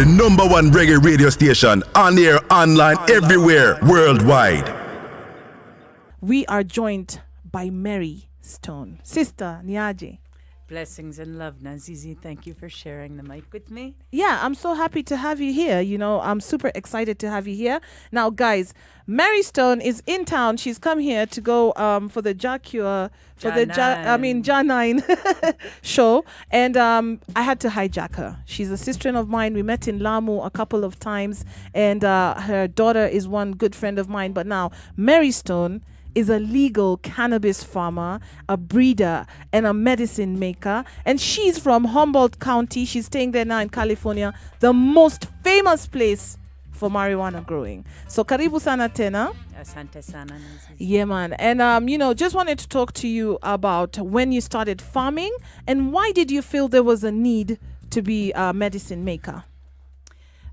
the #1 reggae radio station, on air, online, everywhere, worldwide. We are joined by Mary Stone. Sister Niaje. Blessings and love, Nazizi. Thank you for sharing the mic with me. Yeah, I'm so happy to have you here. You know, I'm super excited to have you here. Now, guys, Mary Stone is in town. She's come here to go for the Jacure, for the Janine show. And I had to hijack her. She's a sister of mine. We met in Lamu a couple of times. And her daughter is one good friend of mine. But now, Mary Stone is a legal cannabis farmer, a breeder, and a medicine maker. And she's from Humboldt County. She's staying there now in California, the most famous place for marijuana growing. So karibu sana tena. Asante sana, Nazizi. Yeah, man. And, just wanted to talk to you about when you started farming and why did you feel there was a need to be a medicine maker?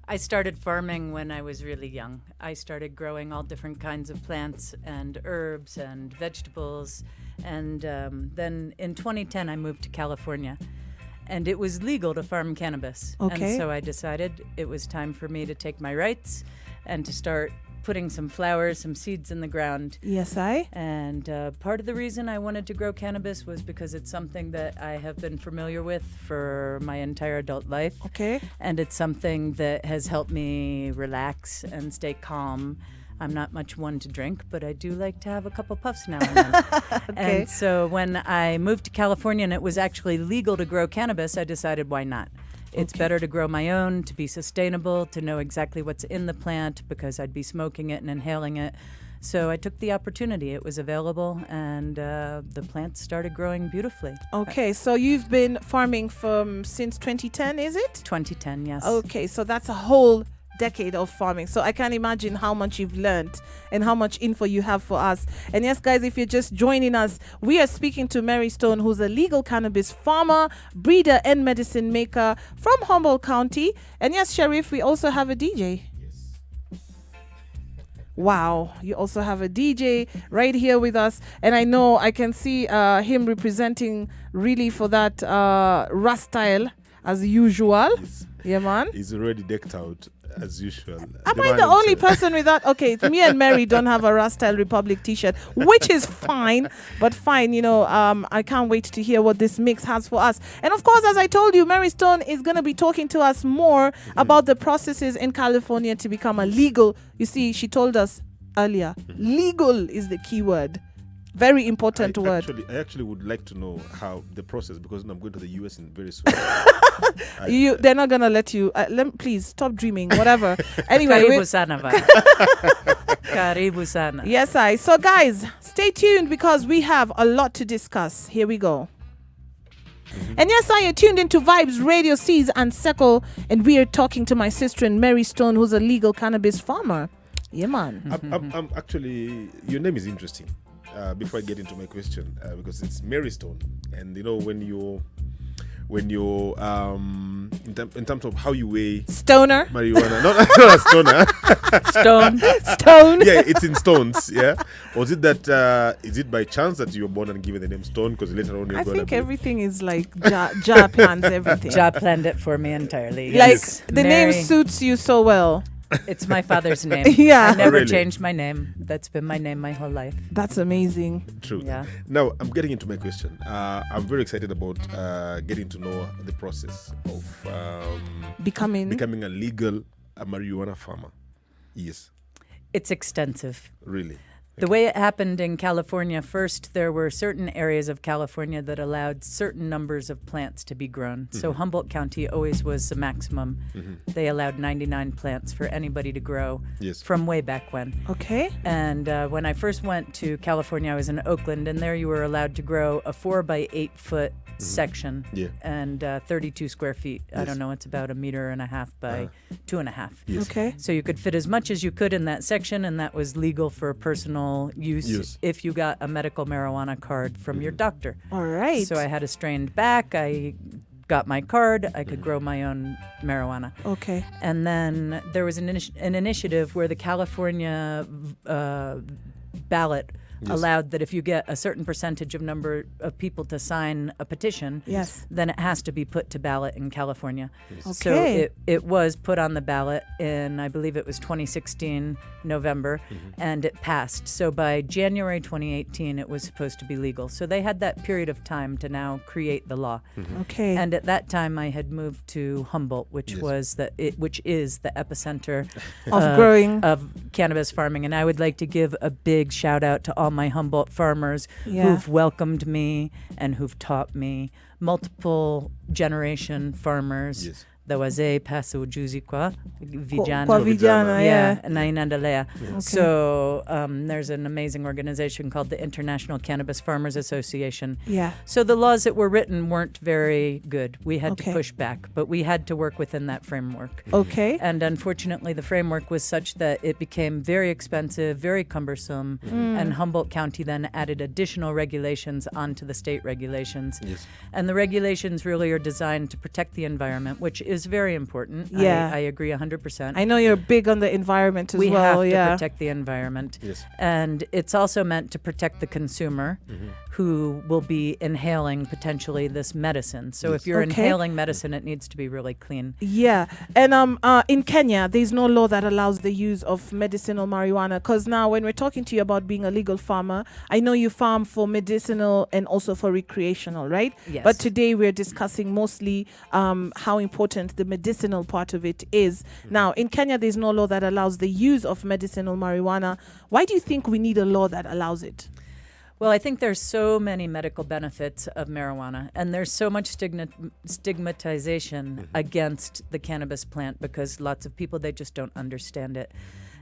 I started farming when I was really young. I started growing all different kinds of plants and herbs and vegetables. And then in 2010, I moved to California. And it was legal to farm cannabis. Okay. And so I decided it was time for me to take my rights and to start putting some flowers, some seeds in the ground. Yes, I. And part of the reason I wanted to grow cannabis was because it's something that I have been familiar with for my entire adult life. Okay. And it's something that has helped me relax and stay calm. I'm not much one to drink, but I do like to have a couple puffs now and then. Okay. And so when I moved to California and it was actually legal to grow cannabis, I decided why not? It's better to grow my own, to be sustainable, to know exactly what's in the plant because I'd be smoking it and inhaling it. So I took the opportunity. It was available and the plants started growing beautifully. Okay, so you've been farming since 2010, is it? 2010, yes. Okay, so that's a whole decade of farming. So I can't imagine how much you've learned and how much info you have for us. And yes, guys, if you're just joining us, we are speaking to Mary Stone, who's a legal cannabis farmer, breeder, and medicine maker from Humboldt County. And yes, Sherrif, we also have a DJ. Wow, you also have a DJ right here with us. And I know I can see him representing really for that Rust style as usual. Yeah, man. He's already decked out as usual. Am I the only person with that? Okay, me and Mary don't have a Rastyle Republic t-shirt, which is fine. But fine, I can't wait to hear what this mix has for us. And of course, as I told you, Mary Stone is going to be talking to us more about the processes in California to become a legal. You see, she told us earlier, legal is the key word. Very important word. I actually would like to know how the process, because I'm going to the US in very soon. They're not gonna let you. Please stop dreaming. Whatever. Anyway, Karibu sana ba. Karibu sana. Yes, So guys, stay tuned because we have a lot to discuss. Here we go. And yes, you're tuned into Vibes Radio C's and Seco, and we are talking to my sister in Mary Stone, who's a legal cannabis farmer. Yeah, man. I'm actually, your name is interesting. Before I get into my question, because it's Mary Stone, and when you're in terms of how you weigh stoner marijuana, not a stoner, stone. Yeah, it's in stones. Yeah, or is it that is it by chance that you were born and given the name Stone? Because later on I think everything is like Jah plans everything. Jah planned it for me entirely. Like Yes. the Mary, name suits you so well. It's my father's name. Yeah. I never Really? changed my name. That's been my name my whole life. That's amazing. True. Yeah. Now I'm getting into my question. I'm very excited about getting to know the process of Becoming a legal marijuana farmer. Yes, It's extensive. really. The way it happened in California, first there were certain areas of California that allowed certain numbers of plants to be grown. So Humboldt County always was the maximum. They allowed 99 plants for anybody to grow Yes. from way back when. okay. And when I first went to California, I was in Oakland, and there you were allowed to grow a 4 by 8 foot section Yeah. and 32 square feet. I Yes. don't know, it's about 1.5 by 2.5. Yes. Okay. So you could fit as much as you could in that section, and that was legal for personal use Yes. if you got a medical marijuana card from your doctor. All right. So I had a strained back. I got my card. I could grow my own marijuana. Okay. And then there was an initiative where the California ballot allowed that if you get a certain percentage of number of people to sign a petition, then it has to be put to ballot in California. So it was put on the ballot in, I believe it was 2016 November, and it passed. So by January 2018, it was supposed to be legal. So they had that period of time to now create the law. And at that time, I had moved to Humboldt, which is the epicenter of cannabis farming. And I would like to give a big shout out to all my Humboldt farmers who've welcomed me and who've taught me, multiple generation farmers. Dawaze, Paso, Juzi, Vijana, Nainandalea. So there's an amazing organization called the International Cannabis Farmers Association. So the laws that were written weren't very good. We had to push back, but we had to work within that framework. And unfortunately, the framework was such that it became very expensive, very cumbersome, and Humboldt County then added additional regulations onto the state regulations. And the regulations really are designed to protect the environment, which is very important. I agree 100%. I know you're big on the environment as we well. We have to protect the environment. And it's also meant to protect the consumer who will be inhaling potentially this medicine. So if you're inhaling medicine, it needs to be really clean. And in Kenya, there's no law that allows the use of medicinal marijuana, because now when we're talking to you about being a legal farmer, I know you farm for medicinal and also for recreational, right? But today we're discussing mostly how important the medicinal part of it is. Now, in Kenya, there's no law that allows the use of medicinal marijuana. Why do you think we need a law that allows it? Well, I think there's so many medical benefits of marijuana, and there's so much stigmatization against the cannabis plant because lots of people, they just don't understand it.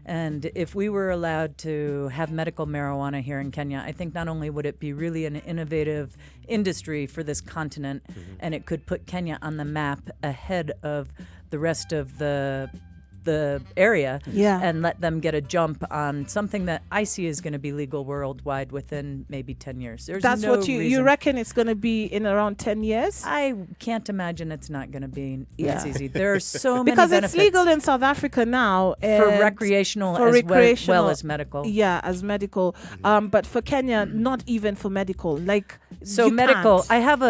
And if we were allowed to have medical marijuana here in Kenya, I think not only would it be really an innovative industry for this continent, and it could put Kenya on the map ahead of the rest of the area and let them get a jump on something that I see is going to be legal worldwide within maybe 10 years. That's what you reckon it's going to be in around 10 years? I can't imagine it's not going to be as easy. There are so many because benefits. It's legal in South Africa now. For recreational well as medical. As medical. But for Kenya, not even for medical. So medical, I have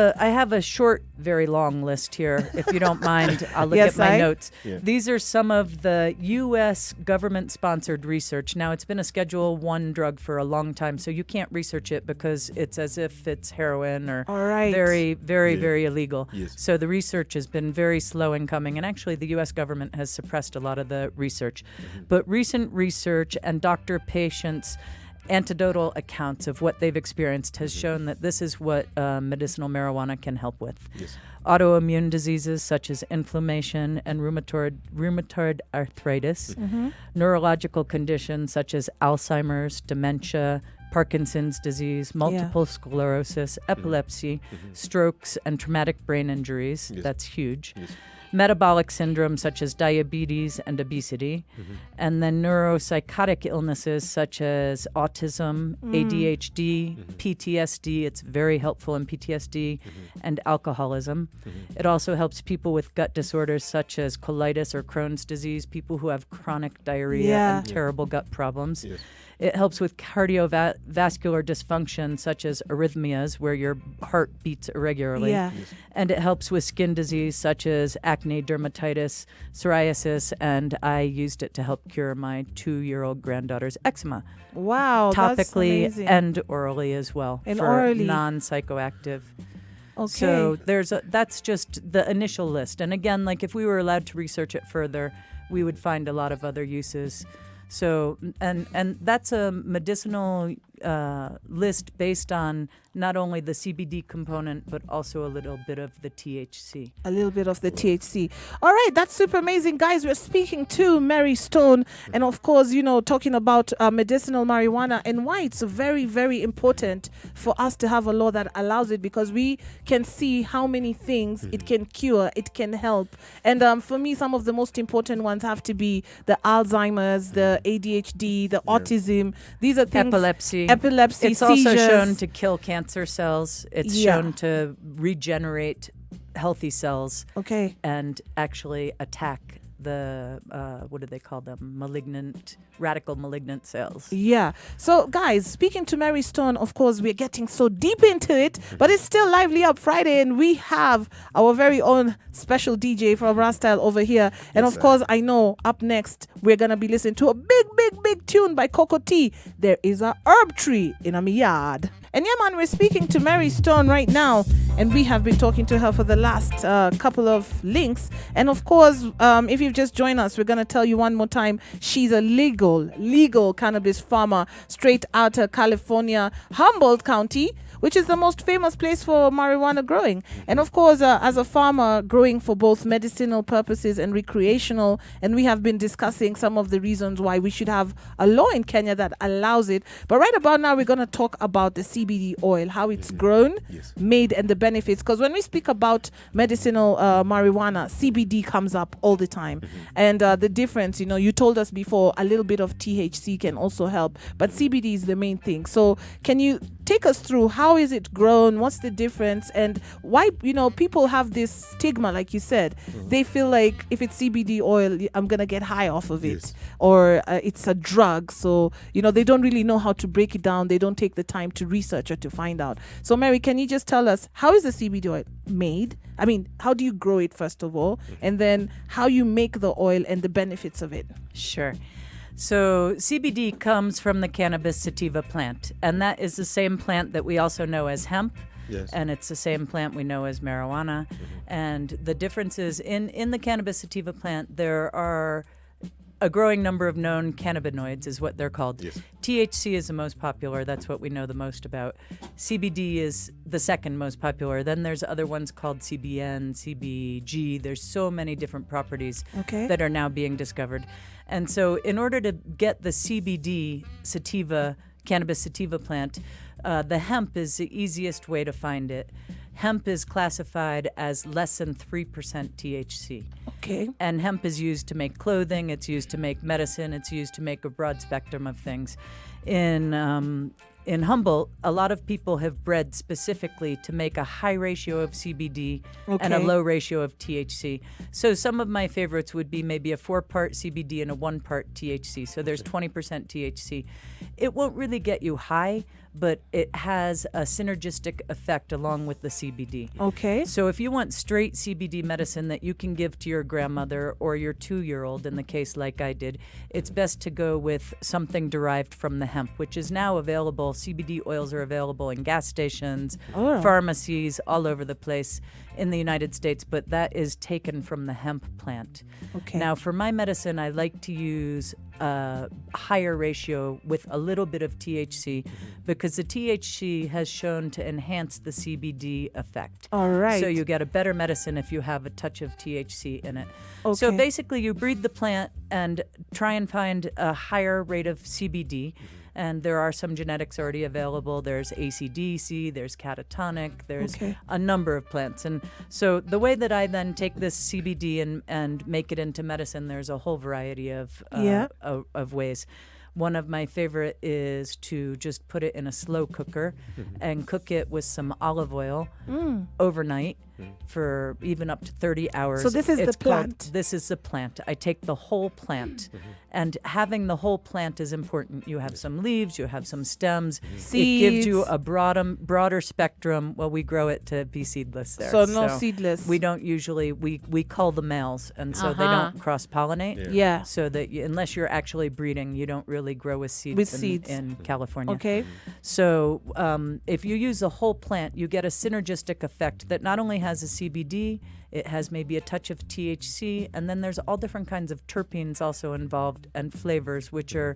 a short, very long list here. If you don't mind, I'll look at my notes. These are some of the U.S. government-sponsored research. Now, it's been a Schedule 1 drug for a long time, so you can't research it because it's as if it's heroin or very, very, very illegal. So the research has been very slow in coming, and actually the U.S. government has suppressed a lot of the research. But recent research and doctor-patients anecdotal accounts of what they've experienced has shown that this is what medicinal marijuana can help with. Autoimmune diseases such as inflammation and rheumatoid arthritis, neurological conditions such as Alzheimer's, dementia, Parkinson's disease, multiple sclerosis, epilepsy, strokes, and traumatic brain injuries. That's huge. Metabolic syndrome such as diabetes and obesity, and then neuropsychotic illnesses such as autism, ADHD, PTSD. It's very helpful in PTSD, and alcoholism. It also helps people with gut disorders such as colitis or Crohn's disease, people who have chronic diarrhea and terrible gut problems. It helps with cardiovascular dysfunction such as arrhythmias, where your heart beats irregularly. And it helps with skin disease such as acne, dermatitis, psoriasis, and I used it to help cure my 2-year-old granddaughter's eczema. Wow, topically that's amazing. And orally as well. And for orally. Non-psychoactive. So that's just the initial list. And again, if we were allowed to research it further, we would find a lot of other uses. So, and that's a medicinal list based on not only the CBD component, but also a little bit of the THC. A little bit of the THC. All right, that's super amazing. Guys, we're speaking to Mary Stone, and of course, talking about medicinal marijuana and why it's very, very important for us to have a law that allows it, because we can see how many things it can cure, it can help. And for me, some of the most important ones have to be the Alzheimer's, the ADHD, the autism. These are things... Epilepsy, It's seizures. also shown to kill cancer cells. It's shown to regenerate healthy cells. And actually attack what do they call them? Radical malignant cells. Yeah. So, guys, speaking to Mary Stone, of course, we're getting so deep into it, but it's still Lively Up Friday, and we have our very own special DJ from Rastyle over here. And of course, I know up next, we're going to be listening to a big tune by Coco T. There is a herb tree in a yard. And yeah, man, we're speaking to Mary Stone right now, and we have been talking to her for the last couple of links. And of course, if you've just joined us, we're going to tell you one more time, she's a legal cannabis farmer straight out of California, Humboldt County, which is the most famous place for marijuana growing. And of course, as a farmer growing for both medicinal purposes and recreational, and we have been discussing some of the reasons why we should have a law in Kenya that allows it. But right about now, we're going to talk about the CBD oil, how it's grown, made, and the benefits. Because when we speak about medicinal marijuana, CBD comes up all the time. And the difference, you told us before, a little bit of THC can also help, but CBD is the main thing. So can you take us through how is it grown, what's the difference, and why people have this stigma, like you said. They feel like if it's CBD oil, I'm gonna get high off of it, or it's a drug, so they don't really know how to break it down. They don't take the time to research or to find out. So Mary, can you just tell us, how is the CBD oil made? I mean, how do you grow it first of all, and then how you make the oil and the benefits of it? Sure. So CBD comes from the cannabis sativa plant, and that is the same plant that we also know as hemp. Yes. And it's the same plant we know as marijuana. And the difference is in the cannabis sativa plant, there are a growing number of known cannabinoids, is what they're called. Yes. THC is the most popular. That's what we know the most about. CBD is the second most popular. Then there's other ones called CBN, CBG. There's so many different properties that are now being discovered. And so in order to get the CBD sativa, cannabis sativa plant, the hemp is the easiest way to find it. Hemp is classified as less than 3% THC. Okay. And hemp is used to make clothing, it's used to make medicine, it's used to make a broad spectrum of things. In Humboldt, a lot of people have bred specifically to make a high ratio of CBD and a low ratio of THC. So some of my favorites would be maybe a 4-part CBD and a 1-part THC. So there's 20% THC. It won't really get you high, but it has a synergistic effect along with the CBD. Okay. So if you want straight CBD medicine that you can give to your grandmother or your 2-year-old, in the case like I did, it's best to go with something derived from the hemp, which is now available. CBD oils are available in gas stations, pharmacies, all over the place in the United States, but that is taken from the hemp plant. Okay. Now, for my medicine, I like to use a higher ratio with a little bit of THC because the THC has shown to enhance the CBD effect. All right. So you get a better medicine if you have a touch of THC in it. Okay. So basically, you breed the plant and try and find a higher rate of CBD. And there are some genetics already available. There's ACDC, there's catatonic, there's a number of plants. And so the way that I then take this CBD and make it into medicine, there's a whole variety of ways. One of my favorite is to just put it in a slow cooker and cook it with some olive oil overnight for even up to 30 hours. So this is the plant. This is the plant. I take the whole plant. And having the whole plant is important. You have some leaves, you have some stems. Seeds. It gives you a broader spectrum. Well, we grow it to be seedless there. So no seedless. We don't usually, we cull the males, and so they don't cross-pollinate. Yeah. So that unless you're actually breeding, you don't really grow with seeds, in California. Okay. So if you use the whole plant, you get a synergistic effect that not only has a CBD, it has maybe a touch of THC, and then there's all different kinds of terpenes also involved and flavors, which are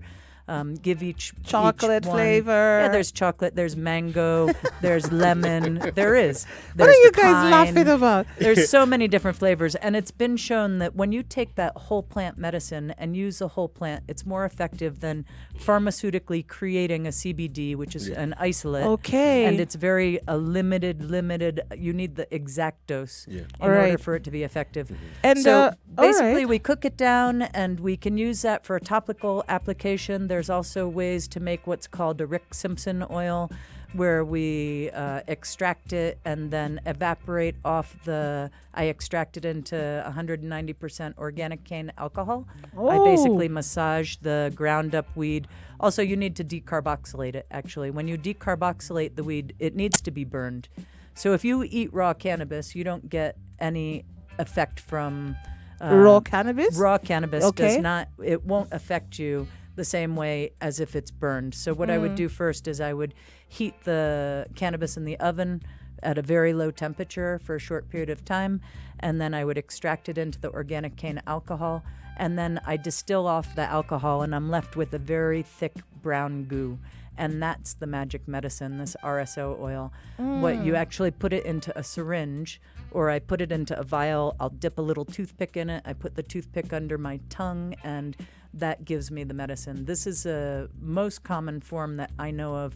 give each chocolate each one. flavor. Yeah, there's chocolate, there's mango, there's lemon, there's what are you the guys pine. laughing about? There's so many different flavors, and it's been shown that when you take that whole plant medicine and use the whole plant, it's more effective than pharmaceutically creating a CBD, which is an isolate. Okay. And it's very limited. You need the exact dose in All right. order for it to be effective. And so all basically, right. we cook it down, and we can use that for a topical application. There's also ways to make what's called a Rick Simpson oil, where we extract it and then evaporate off I extract it into 190% organic cane alcohol. I basically massage the ground up weed. Also, you need to decarboxylate it, actually. When you decarboxylate the weed, it needs to be burned. So if you eat raw cannabis, you don't get any effect from... raw cannabis? Raw cannabis does not, it won't affect you the same way as if it's burned. So what I would do first is I would heat the cannabis in the oven at a very low temperature for a short period of time, and then I would extract it into the organic cane alcohol, and then I distill off the alcohol, and I'm left with a very thick brown goo. And that's the magic medicine, this RSO oil. What you actually put it into a syringe, or I put it into a vial. I'll dip a little toothpick in it. I put the toothpick under my tongue, and that gives me the medicine. This is a most common form that I know of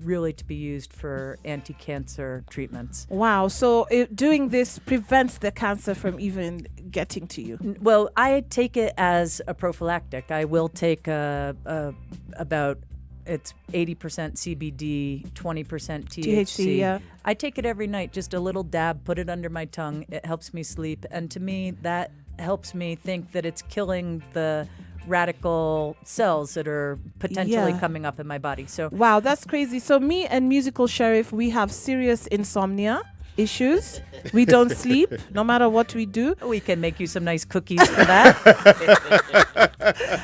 really to be used for anti-cancer treatments. Wow. So doing this prevents the cancer from even getting to you? Well, I take it as a prophylactic. I will take about... It's 80% CBD, 20% THC. Yeah. I take it every night, just a little dab, put it under my tongue. It helps me sleep. And to me, that helps me think that it's killing the radical cells that are potentially coming up in my body. So wow, that's crazy. So me and Musical Sherrif, we have serious insomnia issues. We don't sleep no matter what we do. We can make you some nice cookies for that.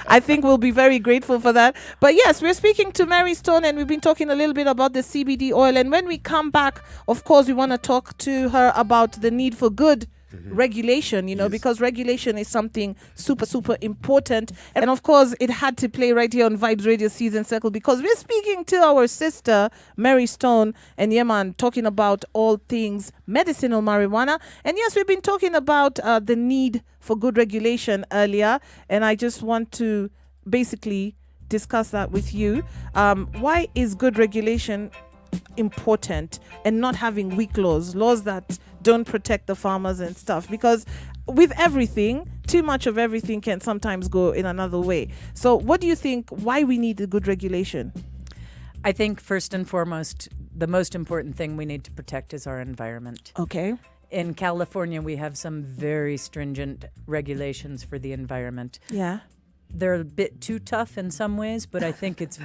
I think we'll be very grateful for that. But yes, we're speaking to Mary Stone, and we've been talking a little bit about the CBD oil. And when we come back, of course, we want to talk to her about the need for good regulation, because regulation is something super, super important. And of course, it had to play right here on Vibes Radio Season Circle, because we're speaking to our sister, Mary Stone, and Yeman, talking about all things medicinal marijuana. And yes, we've been talking about the need for good regulation earlier. And I just want to basically discuss that with you. Why is good regulation important, and not having weak laws that don't protect the farmers and stuff? Because with everything, too much of everything can sometimes go in another way. So what do you think, why we need a good regulation? I think first and foremost, the most important thing we need to protect is our environment. Okay. In California, we have some very stringent regulations for the environment. Yeah. They're a bit too tough in some ways, but I think it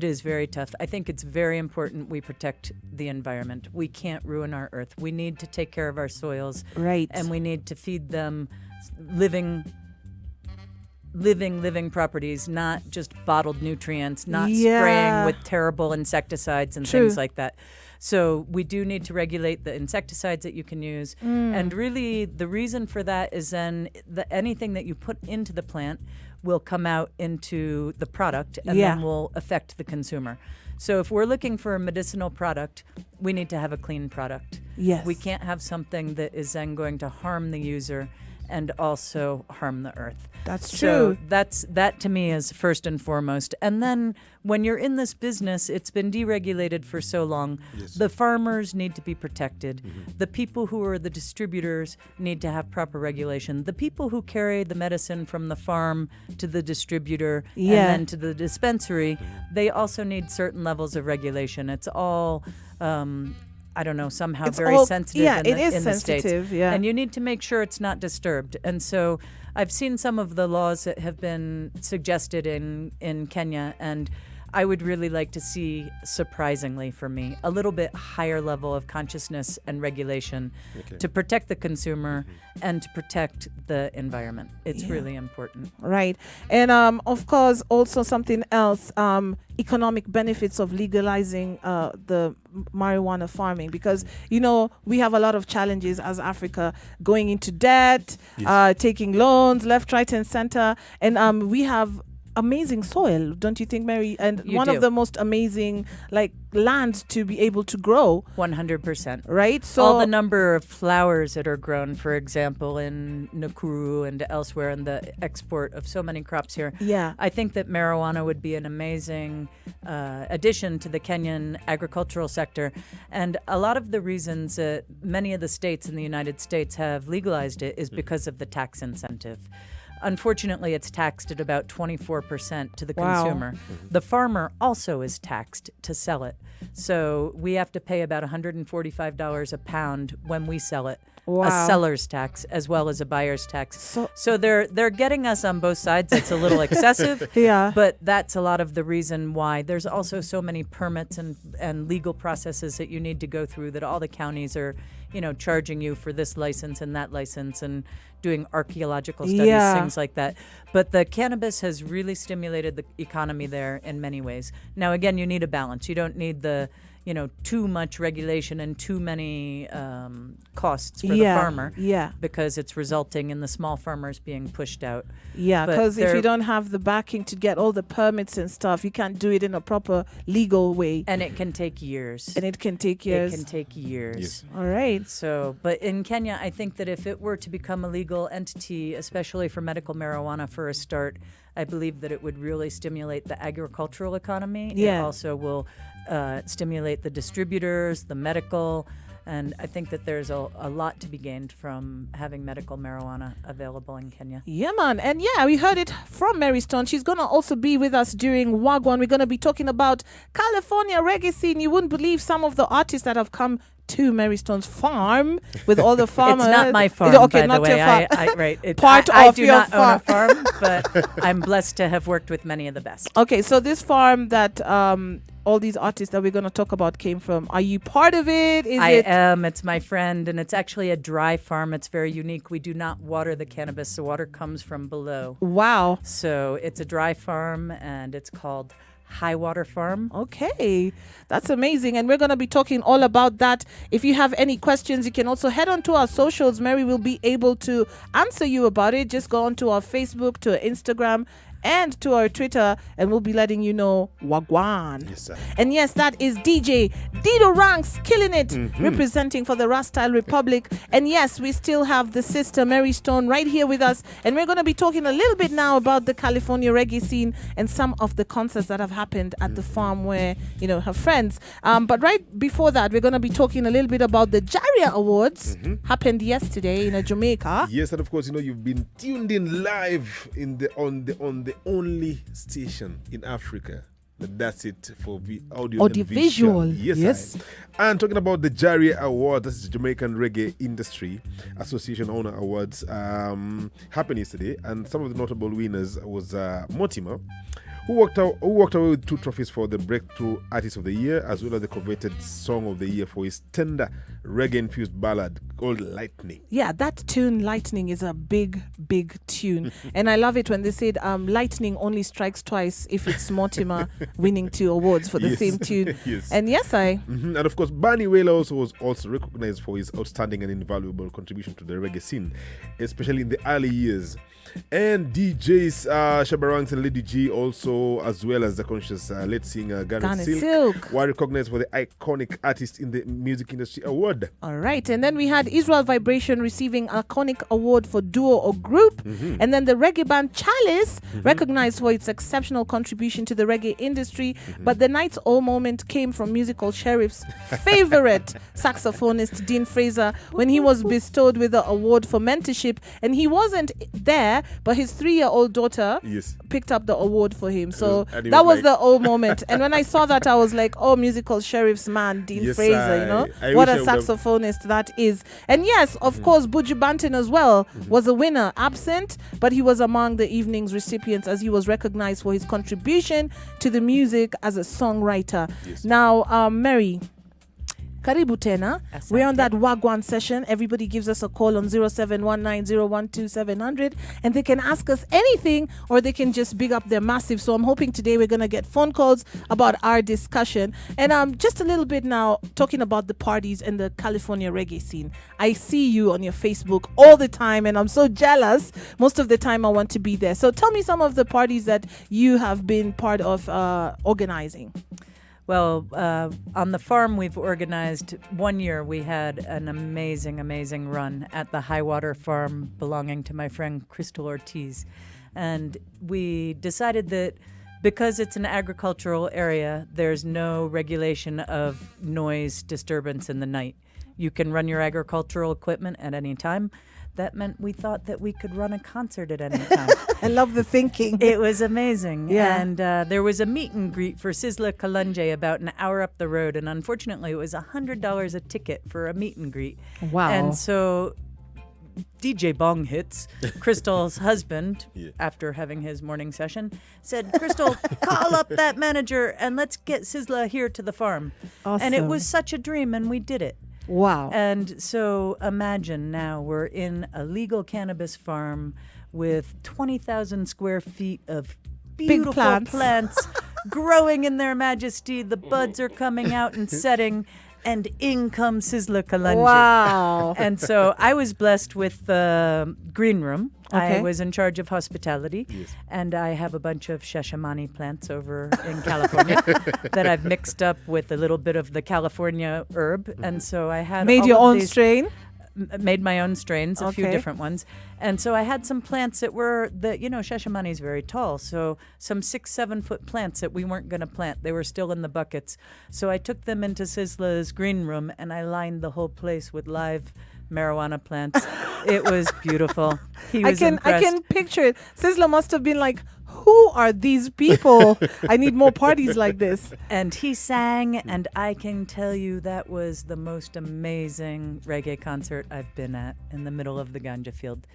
is very tough. I think it's very important we protect the environment. We can't ruin our earth. We need to take care of our soils. Right. And we need to feed them living properties, not just bottled nutrients, not spraying with terrible insecticides and things like that. So we do need to regulate the insecticides that you can use. And really the reason for that is then anything that you put into the plant will come out into the product and then will affect the consumer. So if we're looking for a medicinal product, we need to have a clean product. Yes. We can't have something that is then going to harm the user and also harm the earth. That's So true. that to me is first and foremost. And then when you're in this business, it's been deregulated for so long. Yes. The farmers need to be protected. The people who are the distributors need to have proper regulation. The people who carry the medicine from the farm to the distributor and then to the dispensary, they also need certain levels of regulation. It's all I don't know, somehow It's very all- sensitive yeah, in it the, is in the States. sensitive, yeah. And you need to make sure it's not disturbed. And so I've seen some of the laws that have been suggested in Kenya, and I would really like to see, surprisingly for me, a little bit higher level of consciousness and regulation to protect the consumer and to protect the environment. It's really important. Right. And of course, also something else, economic benefits of legalizing the marijuana farming, because, we have a lot of challenges as Africa, going into debt, taking loans left, right, and center. And we have amazing soil, don't you think, Mary? And You one do. of the most amazing land to be able to grow, 100%. right? So All the number of flowers that are grown, for example, in Nakuru and elsewhere, and the export of so many crops here. Yeah. I think that marijuana would be an amazing addition to the Kenyan agricultural sector. And a lot of the reasons that many of the states in the United States have legalized it is because of the tax incentive. Unfortunately, it's taxed at about 24% to the Wow. consumer. The farmer also is taxed to sell it. So we have to pay about $145 a pound when we sell it. Wow. A seller's tax as well as a buyer's tax. So- So they're getting us on both sides. It's a little excessive. Yeah. But that's a lot of the reason why. There's also so many permits and legal processes that you need to go through that all the counties are, charging you for this license and that license and doing archaeological studies, Yeah. things like that. But the cannabis has really stimulated the economy there in many ways. Now, again, you need a balance. You don't need the too much regulation and too many costs for the farmer. Yeah. Because it's resulting in the small farmers being pushed out. Yeah, But because if you they're- don't have the backing to get all the permits and stuff, you can't do it in a proper legal way. And it can take years. And it can take years. It can take years. Yes. All right. So, but in Kenya, I think that if it were to become a legal entity, especially for medical marijuana for a start, I believe that it would really stimulate the agricultural economy. Yeah. It also will stimulate the distributors, the medical, and I think that there's a lot to be gained from having medical marijuana available in Kenya. Yeah, man. And yeah, we heard it from Mary Stone. She's going to also be with us during Wagwan. We're going to be talking about California reggae scene. You wouldn't believe some of the artists that have come to Mary Stone's farm with all the farmers. It's not my farm, Okay, by not the your way. farm. Right. Part I of do your not own a farm, but I'm blessed to have worked with many of the best. Okay, so this farm that all these artists that we're going to talk about came from, are you part of it? I am. It's my friend, and it's actually a dry farm. It's very unique. We do not water the cannabis. The water comes from below. Wow. So it's a dry farm, and it's called High Water Farm. Okay, that's amazing. And we're going to be talking all about that. If you have any questions, you can also head on to our socials. Mary will be able to answer you about it. Just go on to our Facebook, to our Instagram, and to our Twitter, and we'll be letting you know Wagwan. Yes, sir. And yes, that is DJ Dido Ranks killing it, representing for the Rastyle Republic. And yes, we still have the sister Mary Stone right here with us, and we're going to be talking a little bit now about the California reggae scene and some of the concerts that have happened at the farm where, her friends. But right before that, we're going to be talking a little bit about the Jaria Awards, happened yesterday in Jamaica. Yes, and of course, you've been tuned in live on the only station in Africa. That's it for audio and Audiovisual. Yes. And talking about the Jaria Award, that's the Jamaican Reggae Industry Association Honor Awards, happened yesterday, and some of the notable winners was Mortimer, who walked away with 2 trophies for the Breakthrough Artist of the Year, as well as the coveted Song of the Year for his tender reggae-infused ballad called Lightning. Yeah, that tune, Lightning, is a big, big tune. And I love it when they said lightning only strikes twice if it's Mortimer winning 2 awards for the same tune. Yes. And yes, And of course, Barney Whaler was also recognized for his outstanding and invaluable contribution to the reggae scene, especially in the early years. And DJs Shabarangs and Lady G also, as well as the conscious lead singer Garnet Silk, were recognized for the Iconic Artist in the Music Industry Award. All right. And then we had Israel Vibration receiving Iconic Award for Duo or Group. And then the reggae band Chalice recognized for its exceptional contribution to the reggae industry. But the night's all moment came from Musical Sherrif's favorite saxophonist, Dean Fraser, when he was bestowed with the award for mentorship. And he wasn't there, but his 3-year-old daughter picked up the award for him. So that was the old moment. And when I saw that, I was like, oh, Musical Sheriff's man, Dean Fraser, I what a wish I would've- saxophonist that is. And yes, of course, Buju Banton as well was a winner, absent, but he was among the evening's recipients as he was recognized for his contribution to the music as a songwriter. Now, Mary, Karibu tena. We're on that Wagwan session. Everybody gives us a call on 0719012700 and they can ask us anything or they can just big up their massive. So I'm hoping today we're going to get phone calls about our discussion. And just a little bit now talking about the parties and the California reggae scene. I see you on your Facebook all the time and I'm so jealous. Most of the time I want to be there. So tell me some of the parties that you have been part of organizing. Well, on the farm, we've organized 1 year. We had an amazing, amazing run at the High Water Farm belonging to my friend Crystal Ortiz. And we decided that because it's an agricultural area, there's no regulation of noise disturbance in the night. You can run your agricultural equipment at any time. that meant we thought that we could run a concert at any time. I love the thinking. It was amazing. Yeah. And there was a meet and greet for Sizzla Kalonji about an hour up the road. And unfortunately, it was $100 a ticket for a meet and greet. Wow. And so DJ Bong Hits, Crystal's husband, after having his morning session, said, Crystal, call up that manager and let's get Sizzla here to the farm. Awesome. And it was such a dream, and we did it. Wow. And so imagine now we're in a legal cannabis farm with 20,000 square feet of beautiful plants growing in their majesty. The buds are coming out and setting. And in comes Sizzla Kalonji. Wow. And so I was blessed with the green room. Okay. I was in charge of hospitality. Yes. And I have a bunch of shashamani plants over in California that I've mixed up with a little bit of the California herb. And so I had Made all your of own these, strain? Made my own strains, a few Okay. different ones. And so I had some plants that were, shashamani is very tall. So some 6-7 foot plants that we weren't going to plant. They were still in the buckets. So I took them into Sizzla's green room and I lined the whole place with live marijuana plants. It was beautiful. He was impressed. I can picture it. Sizzla must have been like, who are these people? I need more parties like this. And he sang, and I can tell you that was the most amazing reggae concert I've been at in the middle of the ganja field.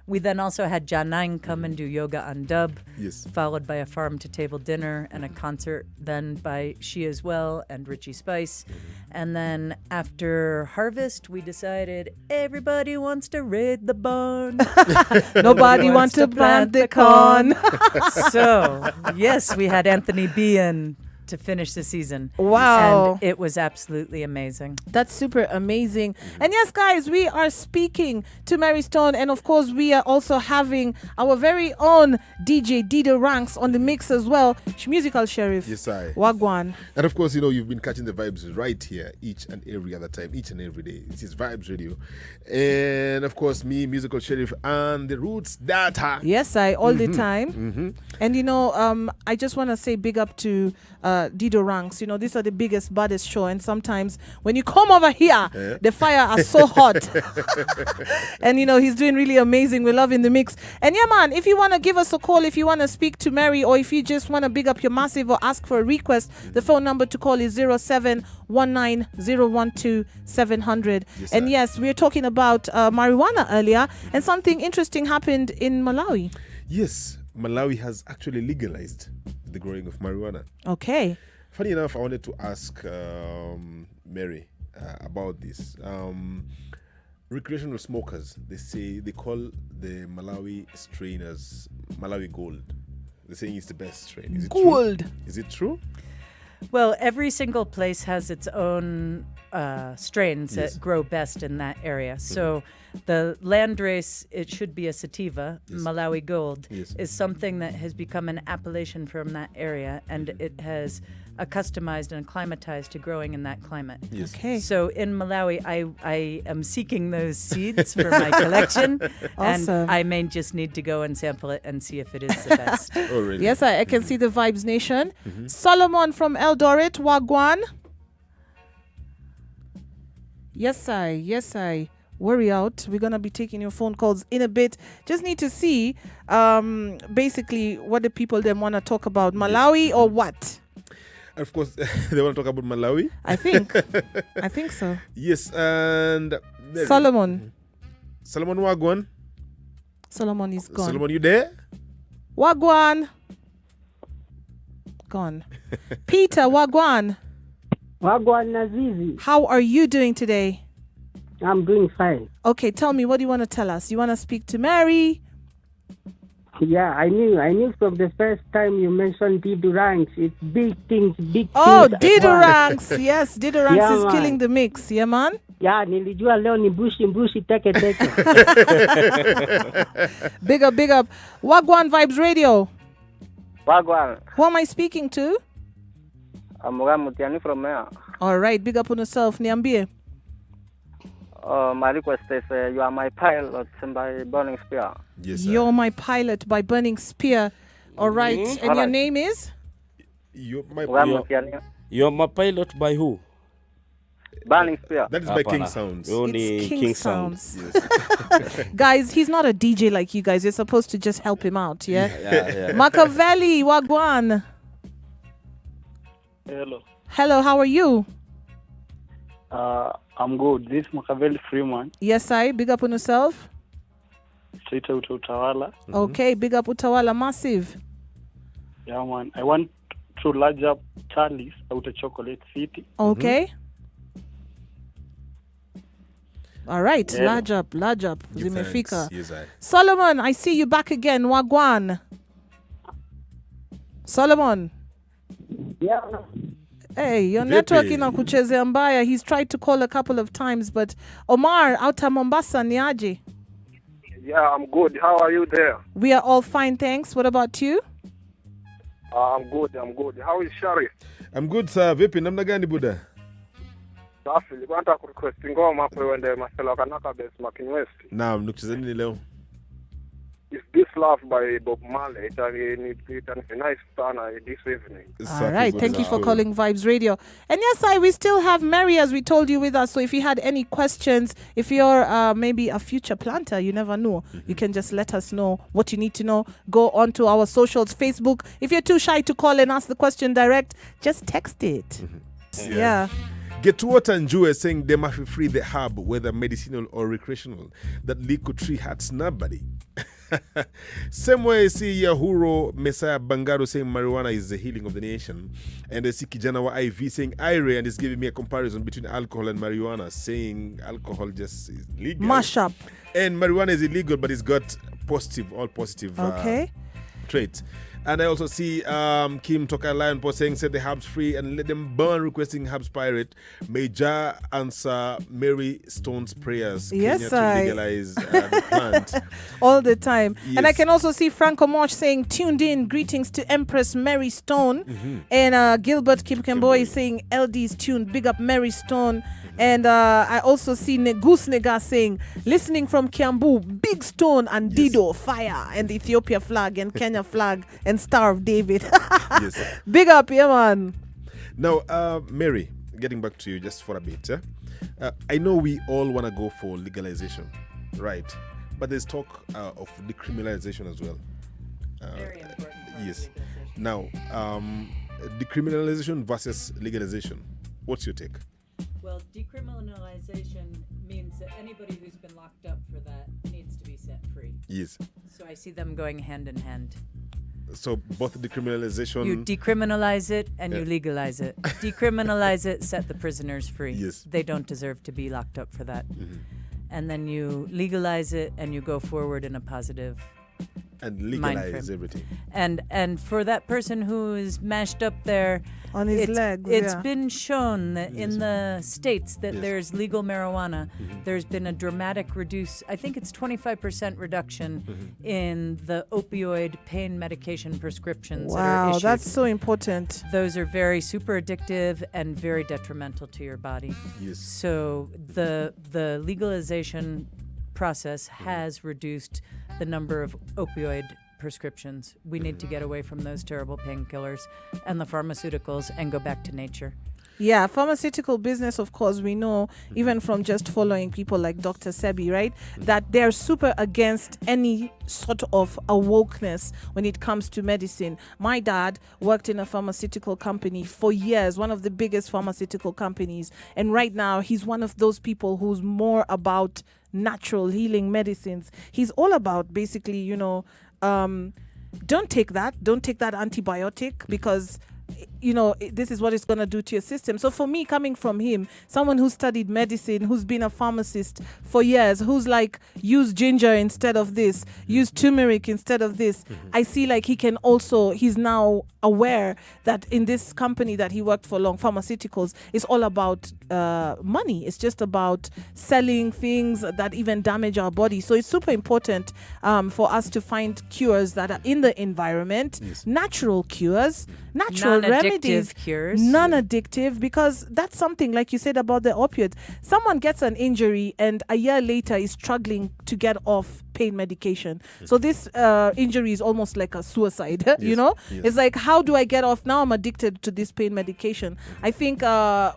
We then also had Janine come and do yoga on dub, followed by a farm-to-table dinner and a concert then by She As Well and Richie Spice. And then after harvest, we decided everybody wants to raid the barn. Nobody wants to plant the corn. So, yes, we had Anthony B in to finish the season. Wow. And it was absolutely amazing. That's super amazing. And yes, guys, we are speaking to Mary Stone. And of course, we are also having our very own DJ Dido Ranks on the mix as well. Muzikal Sherrif. Yes, I. Wagwan. And of course, you've been catching the vibes right here each and every other time, each and every day. This is Vibes Radio. And of course, me, Muzikal Sherrif, and the Roots Data. Yes, I, all the time. And, I just want to say big up to Dido Ranks. These are the biggest, baddest show. And sometimes when you come over here, the fire are so hot. And, he's doing really amazing. We're loving the mix. And yeah, man, if you want to give us a call, if you want to speak to Mary, or if you just want to big up your massive or ask for a request, the phone number to call is 0719012700. And yes, we were talking about marijuana earlier, and something interesting happened in Malawi. Yes, Malawi has actually legalized the growing of marijuana. Okay. Funny enough, I wanted to ask Mary about this. Recreational smokers, they call the Malawi strain as Malawi Gold. They're saying it's the best strain. Is it Gold. True? Is it true? Well, every single place has its own strains that grow best in that area. So the landrace, it should be a sativa, Malawi Gold, is something that has become an appellation from that area, and it has accustomized and acclimatized to growing in that climate. Yes. Okay. So in Malawi, I am seeking those seeds for my collection, Awesome. and I may just need to go and sample it and see if it is the best. Oh, really? Yes, I can see the Vibes Nation. Solomon from Eldoret, Wagwan. Yes, I. Worry out. We're going to be taking your phone calls in a bit. Just need to see basically what the people then want to talk about. Malawi or what? Of course, they want to talk about Malawi. I think so. Yes, and Solomon Wagwan. Solomon is gone. Solomon, you there? Wagwan. Gone. Peter, Wagwan. Wagwan Nazizi. How are you doing today? I'm doing fine. Okay, tell me, what do you want to tell us? You want to speak to Mary? Yeah, I knew from the first time you mentioned Dido Ranks. It's big things. Oh, Dido Ranks. Yes, Dido Ranks Yeah, is man. killing the mix. Yeah, man? Yeah, nilijua leo ni mbushi teke. Big up. Wagwan Vibes Radio. Wagwan, Who am I speaking to? I'm Mutiani from here. All right, big up on yourself. Niambie. My request is you are my pilot by Burning Spear. Yes, sir. You're my pilot by Burning Spear. All right. And your Alright. name is? You're my Mutiani. You're my pilot by who? Burning Spear. That is by King Hapana. Sounds. Only It's King Sound. Guys, he's not a DJ like you guys. You're supposed to just help him out, yeah? Yeah. Machiavelli, Wagwan. Hello. Hello, how are you? I'm good. This is Machiavelli Freeman, Yes, I. Big up on yourself. straight out of Utawala. Okay, big up Utawala, massive. Yeah, man. I want to large up Charlie's out of Chocolate City. Okay. All right, Yeah. large up. Give Zimefika. thanks. Yes, I. Solomon, I see you back again. Wagwan. Solomon. Yeah. Hey, your Vipi? network inakuchezea mbaya. He's tried to call a couple of times, but Omar, outa Mombasa, ni aje? Yeah, I'm good. How are you there? We are all fine, thanks. What about you? I'm good. How is Sherrif? I'm good, sir. Vipi, namna gani buda? Safi, nilikuwa nataka kurequest ngoma hapo uende Marcelo Kanaka Best Makin West. Naam, nukucheza nini leo? It's This Love by Bob Marley. It's a nice sana this evening. All right, thank you for calling Vibes Radio. And yes, we still have Mary, as we told you, with us. So if you had any questions, if you're maybe a future planter, you never know, you can just let us know what you need to know. Go on to our socials, Facebook. If you're too shy to call and ask the question direct, just text it. Yeah. Get Water and Jue saying they must free the herb, whether medicinal or recreational. That liquid tree hurts nobody. Same way, see Yahuro Messiah Bangaro saying marijuana is the healing of the nation. And I see Kijana wa IV saying Ire and is giving me a comparison between alcohol and marijuana, saying alcohol just is legal. Mash up. And marijuana is illegal, but it's got all positive Okay. traits. And I also see Kim Toka Lion Post saying set the herbs free and let them burn, requesting herbs pirate. May Jah answer Mary Stone's prayers. Yes, Kenya to legalize the plant. All the time. And I Yes. can also see Franco Mosh saying tuned in, greetings to Empress Mary Stone. And Gilbert Kipkemboy is saying LD's tuned, big up Mary Stone. And I also see Negus Nega saying listening from Kiambu, Big Stone and Dido, fire, and the Ethiopia flag and Kenya flag and Star of David. Yes. Big up, yeah, man. Now, Mary, getting back to you just for a bit. I know we all want to go for legalization, right? But there's talk of decriminalization as well. Very important. Yes. Now, decriminalization versus legalization. What's your take? Well, decriminalization means that anybody who's been locked up for that needs to be set free. Yes. So I see them going hand in hand. So both decriminalization. You decriminalize it and you legalize it. Decriminalize it, set the prisoners free. Yes. They don't deserve to be locked up for that. And then you legalize it and you go forward in a positive and mind legalize frame. everything. And for that person who is mashed up there On his legs, it's yeah. been shown that in the States that Yes. there's legal marijuana. There's been a dramatic I think it's 25% reduction in the opioid pain medication prescription that are Wow, issued. that's so important. Those are very super addictive and very detrimental to your body. Yes. So the legalization process has reduced the number of opioid prescriptions. We need to get away from those terrible painkillers and the pharmaceuticals and go back to nature. Yeah, pharmaceutical business, of course, we know, even from just following people like Dr. Sebi, right, that they're super against any sort of awokeness when it comes to medicine. My dad worked in a pharmaceutical company for years, one of the biggest pharmaceutical companies. And right now, he's one of those people who's more about natural healing medicines. He's all about basically, don't take that antibiotic because this is what it's going to do to your system. So for me, coming from him, someone who studied medicine, who's been a pharmacist for years, who's like, use ginger instead of this, use turmeric instead of this, I see like he's now aware that in this company that he worked for long, pharmaceuticals, it's all about money. It's just about selling things that even damage our body. So it's super important for us to find cures that are in the environment, natural cures, natural remedies, cures, non-addictive, because that's something like you said about the opiates. Someone gets an injury and a year later is struggling to get off pain medication. So this injury is almost like a suicide. You know, it's like, how do I get off? Now I'm addicted to this pain medication. I think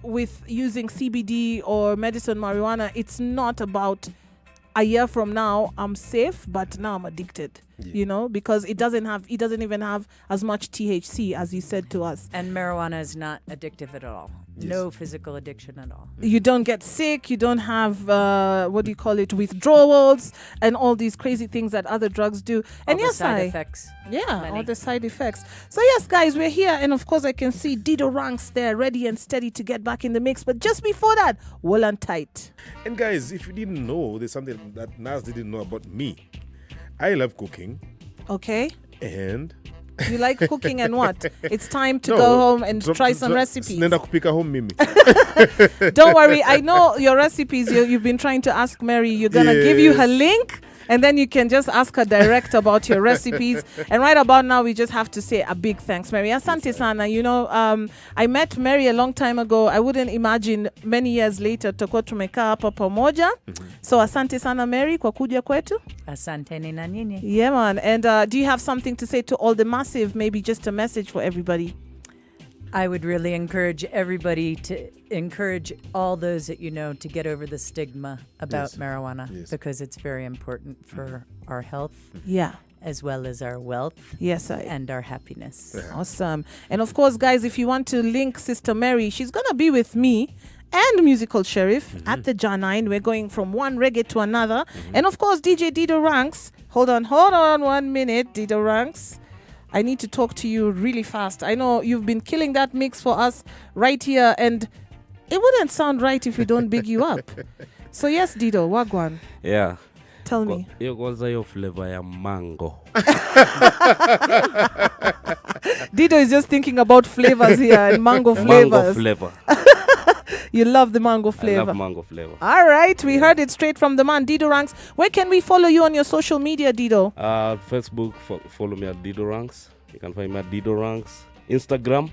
with using CBD or medicine marijuana, it's not about a year from now I'm safe, but now I'm addicted. You know, because it doesn't even have as much THC as you said to us. And marijuana is not addictive at all. No physical addiction at all. You don't get sick. You don't have withdrawals and all these crazy things that other drugs do. And all the side effects. Yeah, all the side effects. So yes, guys, we're here, and of course I can see Dido Ranks there, ready and steady to get back in the mix. But just before that, well and tight. And guys, if you didn't know, there's something that Naz didn't know about me. I love cooking. Okay. And you like cooking and what? It's time to go home and try some recipes. Nenda kupika home mimi. Don't worry. I know your recipes. You've been trying to ask Mary. You're going to give you her link. And then you can just ask her direct about your recipes. And right about now, we just have to say a big thanks, Mary. Asante sana. You know, I met Mary a long time ago. I wouldn't imagine many years later tutakuwa tumekaa hapa pamoja. So asante sana, Mary, kwa kuja kwetu. Asante na nini. Yeah, man. And do you have something to say to all the massive, maybe just a message for everybody? I would really encourage everybody to encourage all those that you know to get over the stigma about marijuana, because it's very important for our health. Yeah. As well as our wealth. Yes, and our happiness. Awesome. And of course, guys, if you want to link Sister Mary, she's going to be with me and Muzikal Sherrif at the J9. We're going from one reggae to another. And of course, DJ Dido Ranks. Hold on 1 minute, Dido Ranks. I need to talk to you really fast. I know you've been killing that mix for us right here, and it wouldn't sound right if we don't big you up. So yes, Dido, wagwan. Yeah. Tell me. Hiyo kwanza hiyo flavor ya mango. Dido is just thinking about flavors here and mango flavors. Mango flavor. You love the mango flavor. I love mango flavor. All right, we heard it straight from the man, Dido Ranks. Where can we follow you on your social media, Dido? Facebook, follow me at Dido Ranks. You can find me at Dido Ranks. Instagram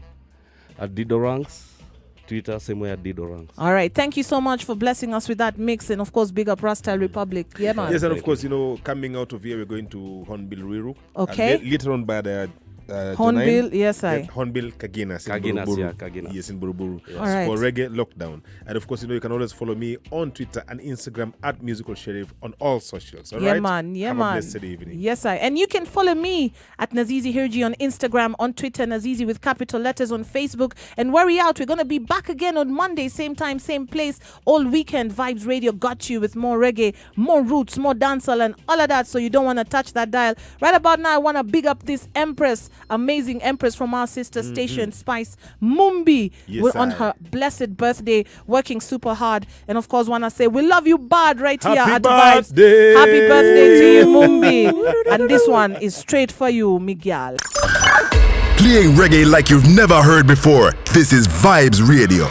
at Dido Ranks. Twitter, same way at Dido Ranks. All right, thank you so much for blessing us with that mix, and of course, big up Rasta Republic. Yeah, man. Yes, and of course, you know, coming out of here, we're going to Hornbill Ruiru. Okay. Later on by the Hornbill, yes, I. Hornbill Kaginas in Buruburu. Yes, in Buruburu. Yes. All right. For Reggae Lockdown. And of course, you know, you can always follow me on Twitter and Instagram at Muzikal Sherrif on all socials. All right? Man. Yeah, Have man. a blessed evening. Yes, I. And you can follow me at Nazizi Hirji on Instagram, on Twitter, Nazizi with capital letters on Facebook. And worry out, we're going to be back again on Monday, same time, same place, all weekend. Vibes Radio got you with more reggae, more roots, more dancehall, and all of that. So you don't want to touch that dial. Right about now, I want to big up this Empress, amazing Empress from our sister station, Spice Mumbi. Yes, We're on her blessed birthday, working super hard. And of course, want to say, we love you bad right here at Vibes. Happy birthday to you, Mumbi. And this one is straight for you, Miguel. Playing reggae like you've never heard before. This is Vibes Radio.